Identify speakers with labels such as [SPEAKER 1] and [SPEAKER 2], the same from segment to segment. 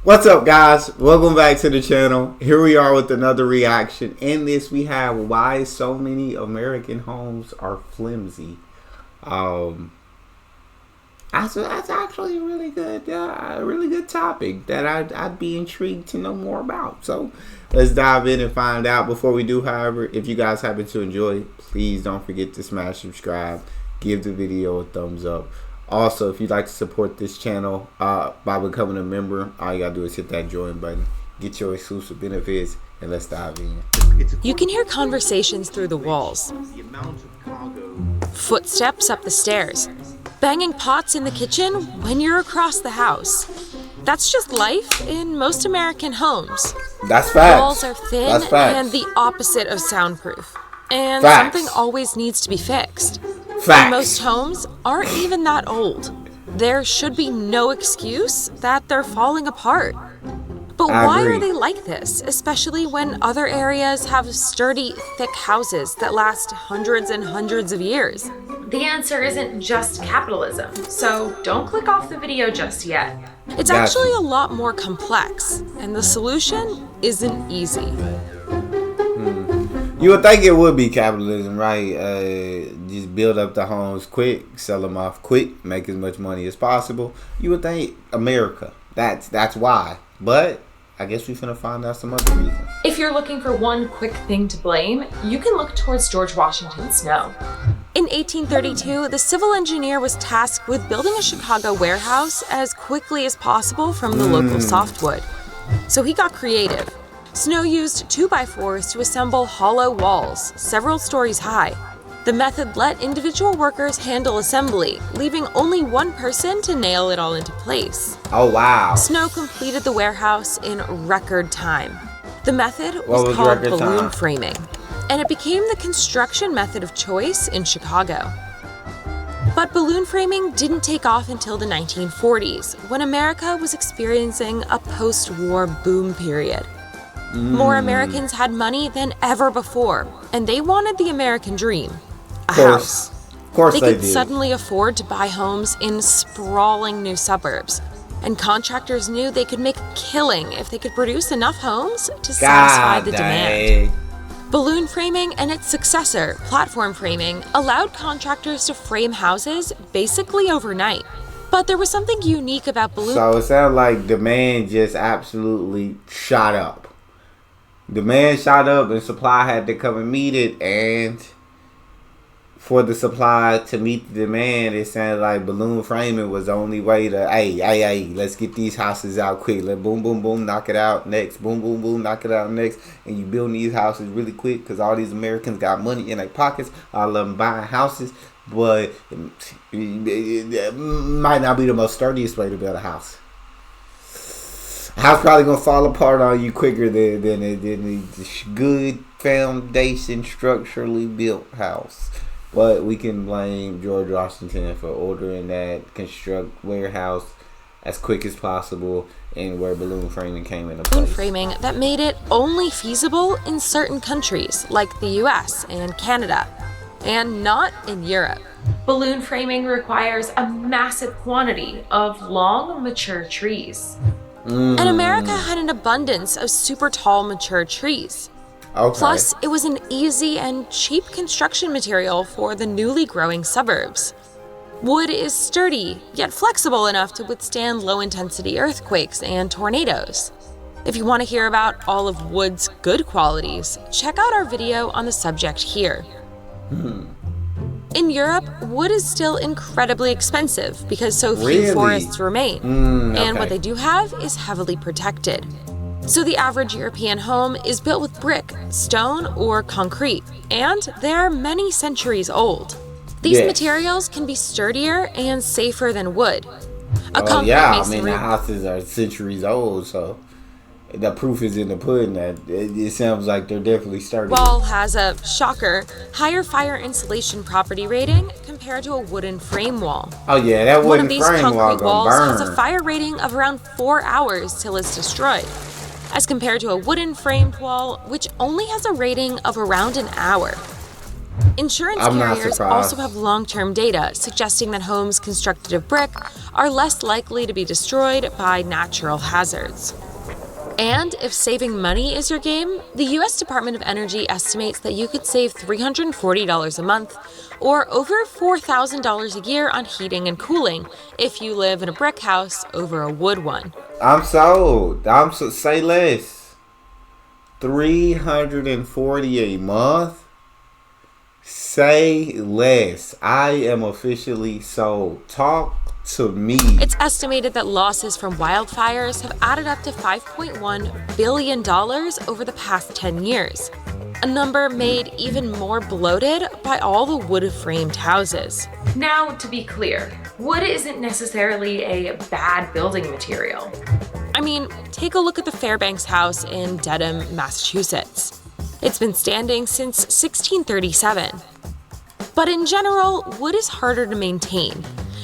[SPEAKER 1] What's up, guys? Welcome back to the channel. Here we are with another reaction. In this we have why so many American homes are flimsy. That's actually a really good topic that I'd be intrigued to know more about. So let's dive in and find out. Before we do, however, if you guys happen to enjoy, please don't forget to smash subscribe, give the video a thumbs up. Also, if you'd like to support this channel by becoming a member, all you gotta do is hit that join button, get your exclusive benefits, and let's dive in.
[SPEAKER 2] You can hear conversations through the walls, footsteps up the stairs, banging pots in the kitchen when you're across the house. That's just life in most American homes.
[SPEAKER 1] That's facts.
[SPEAKER 2] Walls are thin and the opposite of soundproof. And something always needs to be fixed. And most homes aren't even that old. There should be no excuse that they're falling apart. But why are they like this, especially when other areas have sturdy, thick houses that last hundreds and hundreds of years?
[SPEAKER 3] The answer isn't just capitalism, so don't click off the video just yet.
[SPEAKER 2] It's actually a lot more complex, and the solution isn't easy.
[SPEAKER 1] You would think it would be capitalism, right? Just build up the homes quick, sell them off quick, make as much money as possible. You would think America. That's why. But I guess we're finna find out some other reasons.
[SPEAKER 3] If you're looking for one quick thing to blame, you can look towards George Washington's snow.
[SPEAKER 2] In 1832, the civil engineer was tasked with building a Chicago warehouse as quickly as possible from the local softwood. So he got creative. Snow used 2x4s to assemble hollow walls, several stories high. The method let individual workers handle assembly, leaving only one person to nail it all into place.
[SPEAKER 1] Oh, wow.
[SPEAKER 2] Snow completed the warehouse in record time. The method was called balloon framing, and it became the construction method of choice in Chicago. But balloon framing didn't take off until the 1940s, when America was experiencing a post-war boom period. More Americans had money than ever before, and they wanted the American dream, a house.
[SPEAKER 1] Of course they
[SPEAKER 2] could suddenly afford to buy homes in sprawling new suburbs, and contractors knew they could make a killing if they could produce enough homes to satisfy the demand. Balloon framing and its successor, platform framing, allowed contractors to frame houses basically overnight. But there was something unique about balloon.
[SPEAKER 1] So it sounds like demand just absolutely shot up. Demand shot up and supply had to come and meet it, and for the supply to meet the demand, it sounded like balloon framing was the only way to, hey, let's get these houses out quick. Let boom, boom, boom, knock it out next. Boom, boom, boom, knock it out next. And you building these houses really quick because all these Americans got money in their pockets. All of them buying houses, but it might not be the most sturdiest way to build a house. House probably gonna fall apart on you quicker than a good foundation, structurally built house. But we can blame George Washington for ordering that construct warehouse as quick as possible, and where balloon framing came into place.
[SPEAKER 2] Balloon framing that made it only feasible in certain countries like the US and Canada, and not in Europe.
[SPEAKER 3] Balloon framing requires a massive quantity of long, mature trees.
[SPEAKER 2] And America had an abundance of super tall, mature trees. Plus, it was an easy and cheap construction material for the newly growing suburbs. Wood is sturdy, yet flexible enough to withstand low-intensity earthquakes and tornadoes. If you want to hear about all of wood's good qualities, check out our video on the subject here. In Europe, wood is still incredibly expensive because so few forests remain, and what they do have is heavily protected. So the average European home is built with brick, stone, or concrete, and they're many centuries old. These materials can be sturdier and safer than wood.
[SPEAKER 1] The houses are centuries old, so the proof is in the pudding that it sounds like they're definitely sturdy.
[SPEAKER 2] Wall has a, shocker, higher fire insulation property rating compared to a wooden frame wall.
[SPEAKER 1] Oh yeah, that wooden frame wall gonna burn.
[SPEAKER 2] One of these concrete walls has a fire rating of around 4 hours till it's destroyed, as compared to a wooden framed wall which only has a rating of around an hour. Insurance carriers also have long-term data suggesting that homes constructed of brick are less likely to be destroyed by natural hazards. And if saving money is your game, the U.S. Department of Energy estimates that you could save $340 a month or over $4,000 a year on heating and cooling if you live in a brick house over a wood one.
[SPEAKER 1] I'm sold. Say less. $340 a month? Say less. I am officially sold. Talk to me.
[SPEAKER 2] It's estimated that losses from wildfires have added up to $5.1 billion over the past 10 years, a number made even more bloated by all the wood-framed houses.
[SPEAKER 3] Now, to be clear, wood isn't necessarily a bad building material.
[SPEAKER 2] I mean, take a look at the Fairbanks House in Dedham, Massachusetts. It's been standing since 1637. But in general, wood is harder to maintain.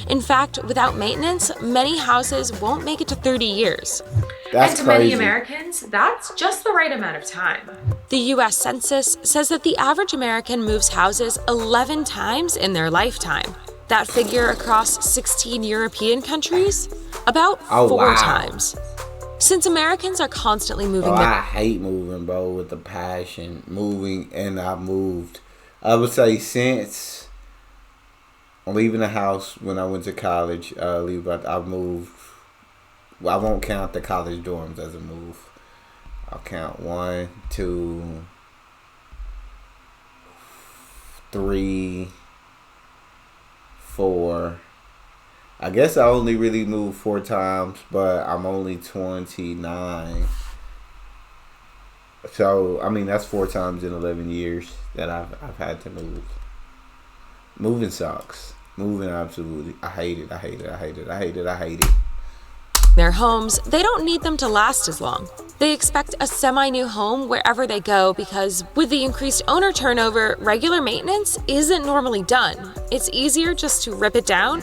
[SPEAKER 2] In fact, without maintenance, many houses won't make it to 30 years.
[SPEAKER 1] That's
[SPEAKER 3] and to
[SPEAKER 1] crazy.
[SPEAKER 3] many Americans, that's just the right amount of time.
[SPEAKER 2] The U.S. Census says that the average American moves houses 11 times in their lifetime. That figure across 16 European countries? About 4 times. Since Americans are constantly moving...
[SPEAKER 1] I hate moving, bro, with a passion. Moving, and I've moved. I would say since leaving the house when I went to college, I've moved. Well, I won't count the college dorms as a move. I'll count 1, 2, 3, 4. I guess I only really moved 4 times, but I'm only 29. So, I mean, that's 4 times in 11 years that I've had to move. Moving sucks. Moving absolutely. I hate it.
[SPEAKER 2] Their homes, they don't need them to last as long. They expect a semi-new home wherever they go because with the increased owner turnover, regular maintenance isn't normally done. It's easier just to rip it down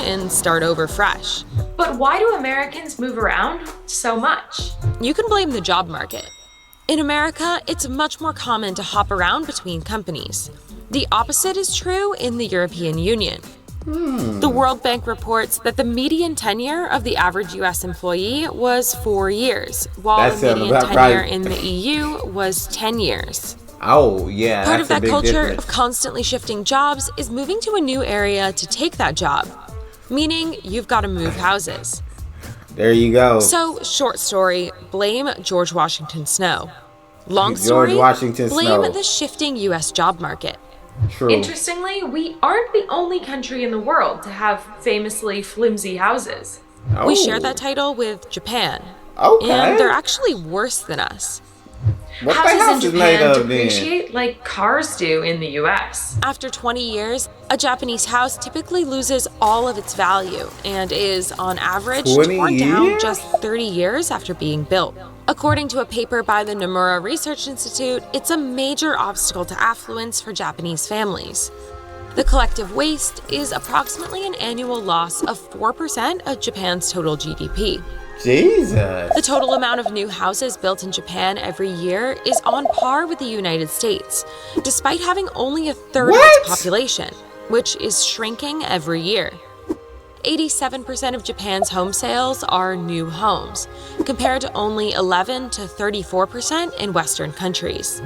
[SPEAKER 2] and start over fresh.
[SPEAKER 3] But why do Americans move around so much?
[SPEAKER 2] You can blame the job market. In America, it's much more common to hop around between companies. The opposite is true in the European Union. The World Bank reports that the median tenure of the average U.S. employee was 4 years, while the median tenure in the EU was 10 years.
[SPEAKER 1] Oh, yeah.
[SPEAKER 2] Part of that culture of constantly shifting jobs is moving to a new area to take that job, meaning you've got to move houses.
[SPEAKER 1] There you go.
[SPEAKER 2] So, short story, blame George Washington Snow. Long story, blame the shifting U.S. job market.
[SPEAKER 1] True.
[SPEAKER 3] Interestingly, we aren't the only country in the world to have famously flimsy houses.
[SPEAKER 1] Oh.
[SPEAKER 2] We share that title with Japan.
[SPEAKER 1] Okay.
[SPEAKER 2] And they're actually worse than us.
[SPEAKER 1] What
[SPEAKER 3] houses in Japan depreciate like cars do in the US.
[SPEAKER 2] After 20 years, a Japanese house typically loses all of its value and is, on average, torn down just 30 years after being built. According to a paper by the Nomura Research Institute, it's a major obstacle to affluence for Japanese families. The collective waste is approximately an annual loss of 4% of Japan's total GDP.
[SPEAKER 1] Jesus.
[SPEAKER 2] The total amount of new houses built in Japan every year is on par with the United States, despite having only a third of its population, which is shrinking every year. 87% of Japan's home sales are new homes, compared to only 11 to 34% in Western countries.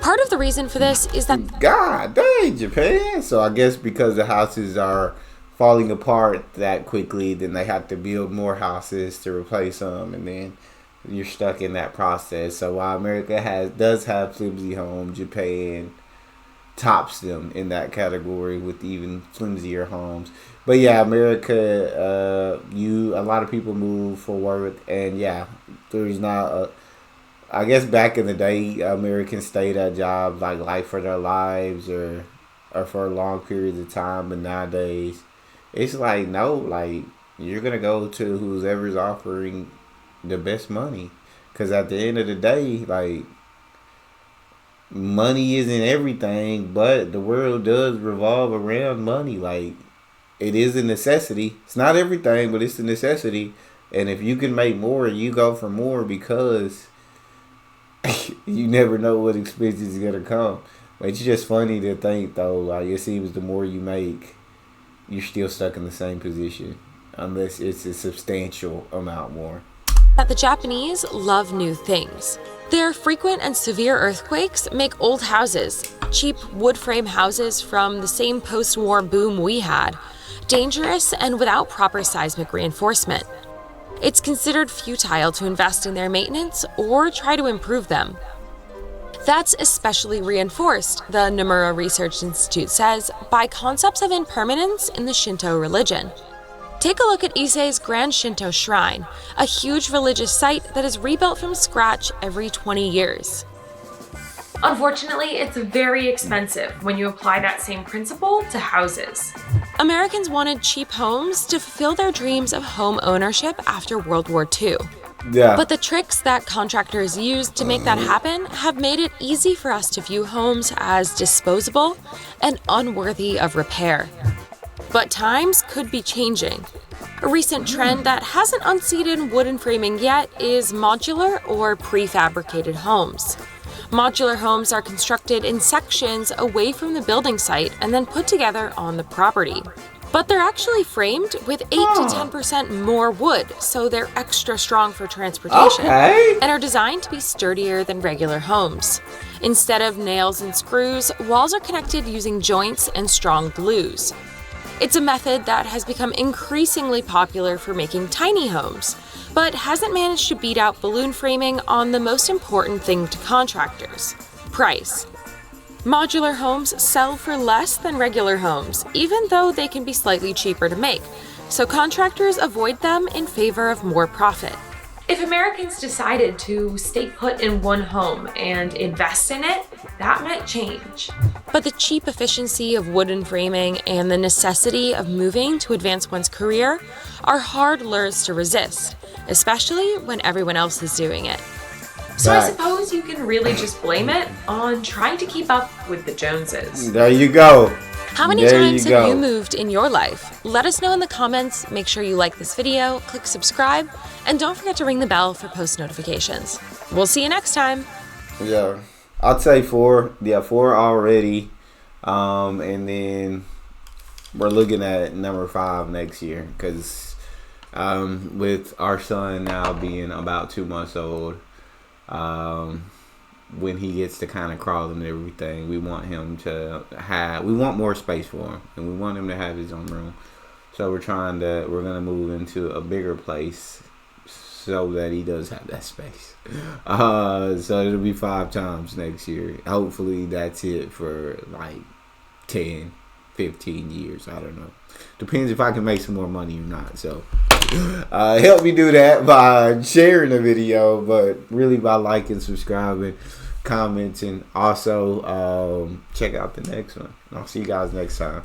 [SPEAKER 2] Part of the reason for this is that...
[SPEAKER 1] God dang, Japan! So I guess because the houses are falling apart that quickly, then they have to build more houses to replace them, and then you're stuck in that process. So while America does have flimsy homes, Japan tops them in that category with even flimsier homes. But yeah, America, a lot of people move for work, and yeah, there's not I guess back in the day, Americans stayed at jobs like for their lives or for long periods of time, but nowadays, it's like, no, like, you're going to go to whoever's offering the best money. Because at the end of the day, like, money isn't everything, but the world does revolve around money. Like, it is a necessity. It's not everything, but it's a necessity. And if you can make more, you go for more because You never know what expenses is gonna come. But it's just funny to think though. Like it seems the more you make, you're still stuck in the same position, unless it's a substantial amount more.
[SPEAKER 2] That the Japanese love new things. Their frequent and severe earthquakes make old houses, cheap wood frame houses from the same post-war boom we had, dangerous and without proper seismic reinforcement. It's considered futile to invest in their maintenance or try to improve them. That's especially reinforced, the Nomura Research Institute says, by concepts of impermanence in the Shinto religion. Take a look at Issei's Grand Shinto Shrine, a huge religious site that is rebuilt from scratch every 20 years.
[SPEAKER 3] Unfortunately, it's very expensive when you apply that same principle to houses.
[SPEAKER 2] Americans wanted cheap homes to fulfill their dreams of home ownership after World War II.
[SPEAKER 1] Yeah.
[SPEAKER 2] But the tricks that contractors used to make that happen have made it easy for us to view homes as disposable and unworthy of repair. But times could be changing. A recent trend that hasn't unseated wooden framing yet is modular or prefabricated homes. Modular homes are constructed in sections away from the building site and then put together on the property. But they're actually framed with 8 to 10% more wood, so they're extra strong for transportation and are designed to be sturdier than regular homes. Instead of nails and screws, walls are connected using joints and strong glues. It's a method that has become increasingly popular for making tiny homes, but hasn't managed to beat out balloon framing on the most important thing to contractors: price. Modular homes sell for less than regular homes, even though they can be slightly cheaper to make, so contractors avoid them in favor of more profit.
[SPEAKER 3] If Americans decided to stay put in one home and invest in it, that might change.
[SPEAKER 2] But the cheap efficiency of wooden framing and the necessity of moving to advance one's career are hard lures to resist, especially when everyone else is doing it.
[SPEAKER 3] So I suppose you can really just blame it on trying to keep up with the Joneses.
[SPEAKER 1] There you go.
[SPEAKER 2] How many times have you moved in your life? Let us know in the comments. Make sure you like this video, click subscribe, and don't forget to ring the bell for post notifications. We'll see you next time.
[SPEAKER 1] Yeah, I'd say 4. Yeah, 4 already. And then we're looking at number 5 next year because with our son now being about 2 months old, when he gets to kind of crawl and everything, we want more space for him, and we want him to have his own room. So we're gonna move into a bigger place so that he does have that space. So it'll be 5 times next year. Hopefully that's it for like 10, 15 years. I don't know. Depends if I can make some more money or not. So help me do that by sharing the video, but really by liking, subscribing, commenting. Also check out the next one. I'll see you guys next time.